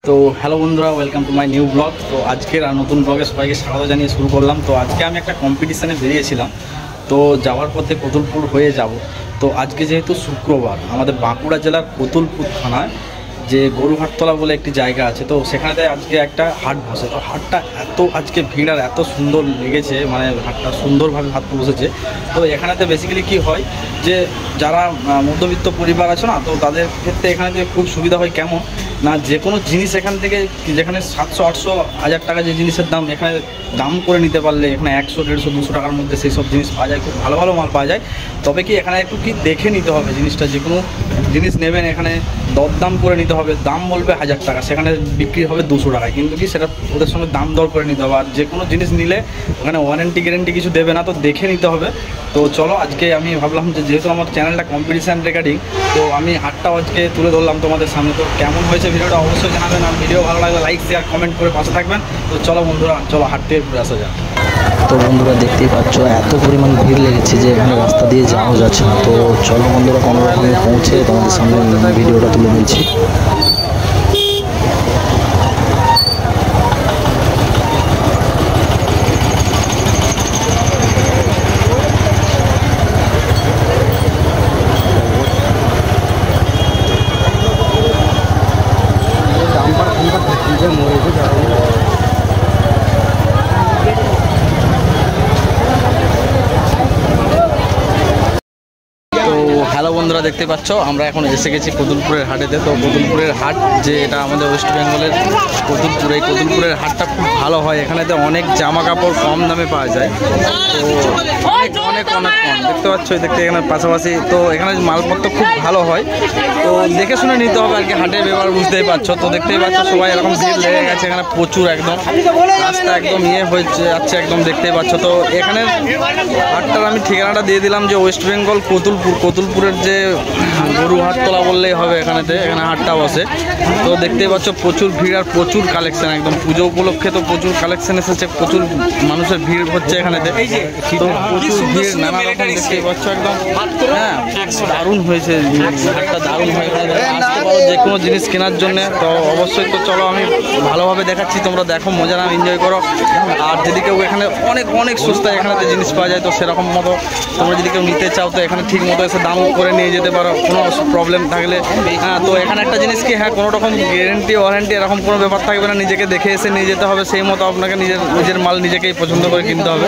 তো হ্যালো বন্ধুরা, welcome to my new blog. তো আজকের নতুন ব্লগে সবাইকে স্বাগত জানিয়ে শুরু করলাম। তো আজকে আমি একটা কম্পিটিশানে বেরিয়েছিলাম, তো যাওয়ার পথে কতুলপুর হয়ে যাব। তো আজকে যেহেতু শুক্রবার, আমাদের বাঁকুড়া জেলার কতুলপুর থানায় যে গরুহাটতলা বলে একটি জায়গা আছে, তো সেখানে আজকে একটা হাট বসে। তো হাটটা এত আজকে ভিড় আর এত সুন্দর লেগেছে, মানে হাটটা সুন্দরভাবে হাট বসেছে। তো এখানেতে বেসিক্যালি কি হয় যে যারা মধ্যবিত্ত পরিবার আছে না, তো তাদের ক্ষেত্রে এখানে খুব সুবিধা হয়। কেমন না, যে কোনো জিনিস এখান থেকে, যেখানে 700, 800, 1000 টাকা যে জিনিসের দাম, এখানে দাম করে নিতে পারলে এখানে 100, 150, 200 টাকার মধ্যে সেই সব জিনিস পাওয়া যায়। খুব ভালো ভালো মাল পাওয়া যায়। তবে কি এখানে একটু কি দেখে নিতে হবে জিনিসটা। যে কোনো জিনিস নেবেন এখানে দরদাম করে নিতে হবে। দাম বলবে 1000 টাকা, সেখানে বিক্রি হবে 200 টাকায়, কিন্তু কি সেটা ওদের সঙ্গে দাম দর করে নিতে হবে। আর যে কোনো জিনিস নিলে ওখানে ওয়ারেন্টি গ্যারেন্টি কিছু দেবে না, তো দেখে নিতে হবে। তো চলো, আজকে আমি ভাবলাম যে যেহেতু আমার চ্যানেলটা কম্পিটিশান রেকর্ডিং, তো আমি হাটটাও আজকে তুলে ধরলাম তোমাদের সামনে। তো কেমন হয়েছে ভিডিওটা অবশ্যই জানাবেন, আর ভিডিও ভালো লাগলে লাইক, শেয়ার, কমেন্ট করে পাশে থাকবেন। তো চলো বন্ধুরা, চলো হাট থেকে ঘুরে আসা যাক। তো বন্ধুরা দেখতেই পাচ্ছ এত পরিমাণ ভিড় লেগেছে যে এখানে রাস্তা দিয়ে যাওয়া যাচ্ছে না। তো চলো বন্ধুরা, কোনো রকমে পৌঁছে তোমাদের সামনে ভিডিওটা তুলে নিচ্ছি। হ্যালো বন্ধুরা, দেখতে পাচ্ছ আমরা এখন এসে গেছি কতুলপুরের হাটেতে। তো কতুলপুরের হাট যে এটা আমাদের ওয়েস্ট বেঙ্গলের কতুলপুর, এই কতুলপুরের হাটটা খুব ভালো হয়। এখানেতে অনেক জামা কাপড় কম দামে পাওয়া যায়। তো অনেক অনেক অনেক কম দেখতে পাচ্ছ, দেখতে এখানে পাশাপাশি। তো এখানে মালপত্র খুব ভালো হয়, তো দেখে শুনে নিতে হবে আর কি। হাটের ব্যাপার বুঝতেই পারছো। তো দেখতেই পাচ্ছ সবাই এরকম ভিড় লেগে গেছে এখানে প্রচুর, একদম রাস্তা একদম হয়ে যাচ্ছে একদম, দেখতেই পাচ্ছ। তো এখানের হাটটার আমি ঠিকানাটা দিয়ে দিলাম যে ওয়েস্ট বেঙ্গল কতুলপুর। কতুলপুরের যে গরুহাটতলা বললেই হবে, এখানে হাটটা বসে। তো দেখতেই পাচ্ছ প্রচুর ভিড় আর প্রচুর কালেকশন, একদম পুজো উপলক্ষে তো প্রচুর কালেকশন এসেছে, প্রচুর মানুষের ভিড় হচ্ছে এখানেতে। তো প্রচুর ভিড়, নানা রকম দেখতেই পাচ্ছ একদম। হ্যাঁ, দারুণ হয়েছে হাটটা, দারুণ হয়ে আসতে পারো যে কোনো জিনিস কেনার জন্য। তো অবশ্যই, তো চলো আমি ভালোভাবে দেখাচ্ছি, তোমরা দেখো, মজা নাও, এনজয় করো। আর যদি কেউ এখানে অনেক অনেক সস্তায় এখানেতে জিনিস পাওয়া যায়, তো সেরকম মতো তোমরা যদি কেউ নিতে চাও তো এখানে ঠিক মতো এসে দাম করে নিয়ে যেতে পারো, কোনো প্রবলেম থাকলে। হ্যাঁ, তো এখানে একটা জিনিস কি, হ্যাঁ, কোনো রকম গ্যারেন্টি ওয়ারেন্টি এরকম কোনো ব্যাপার থাকবে না। নিজেকে দেখে এসে নিয়ে যেতে হবে, সেই মতো আপনাকে নিজের মাল নিজেকেই পছন্দ করে কিনতে হবে।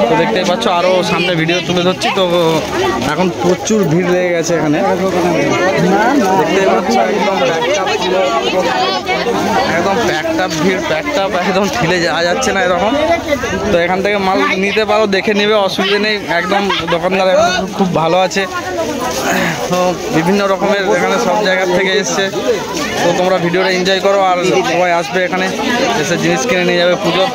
তো দেখতেই পাচ্ছ, আরও সামনে ভিডিও তুলে ধরছি। তো এখন প্রচুর ভিড় লেগে গেছে এখানে, দেখতেই পাচ্ছ একদম প্যাকটাপ ভিড়, প্যাকটাপ একদম ঠেলে যাওয়া যাচ্ছে না এরকম। তো এখান থেকে মাল নিতে পারো, দেখে নেবে, অসুবিধা নেই। একদম দোকানদার খুব ভালো আছে। তো বিভিন্ন রকমের এখানে সব জায়গার থেকে এসছে। তো তোমরা ভিডিওটা এনজয় করো, আর সবাই আসবে এখানে এসে জিনিস কিনে নিয়ে যাবে পুজো।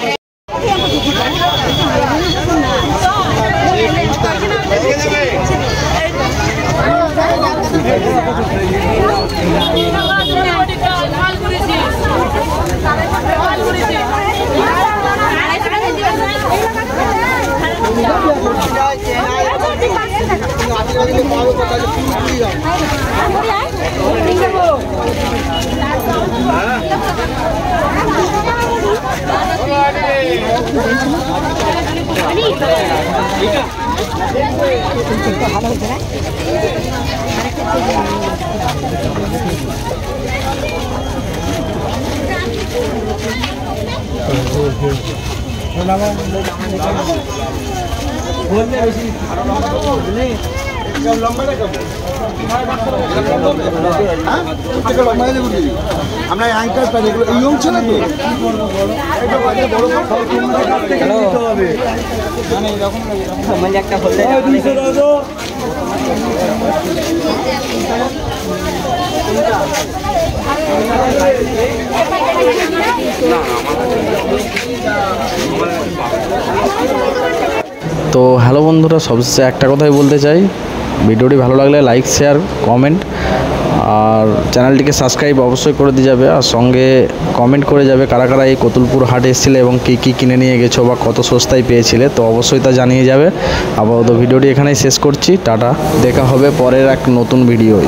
আমরা অ্যাঙ্কার পাই, এগুলো ইয়ং ছিল তো মানে একটা বললে তো হ্যালো বন্ধুরা, সবশেষে একটা কথাই বলতে চাই, ভিডিওটি ভালো লাগলে লাইক, শেয়ার, কমেন্ট আর চ্যানেলটিকে সাবস্ক্রাইব অবশ্যই করে দিয়ে যাবে, আর সঙ্গে কমেন্ট করে যাবে কারা কারা এই কতুলপুর হাটে এসেছিলে এবং কী কী কিনে নিয়ে গেছো বা কত সস্তায় পেয়েছিলে, তো অবশ্যই তা জানিয়ে যাবে। আপাতত ভিডিওটি এখানেই শেষ করছি, টাটা, দেখা হবে পরের এক নতুন ভিডিওয়।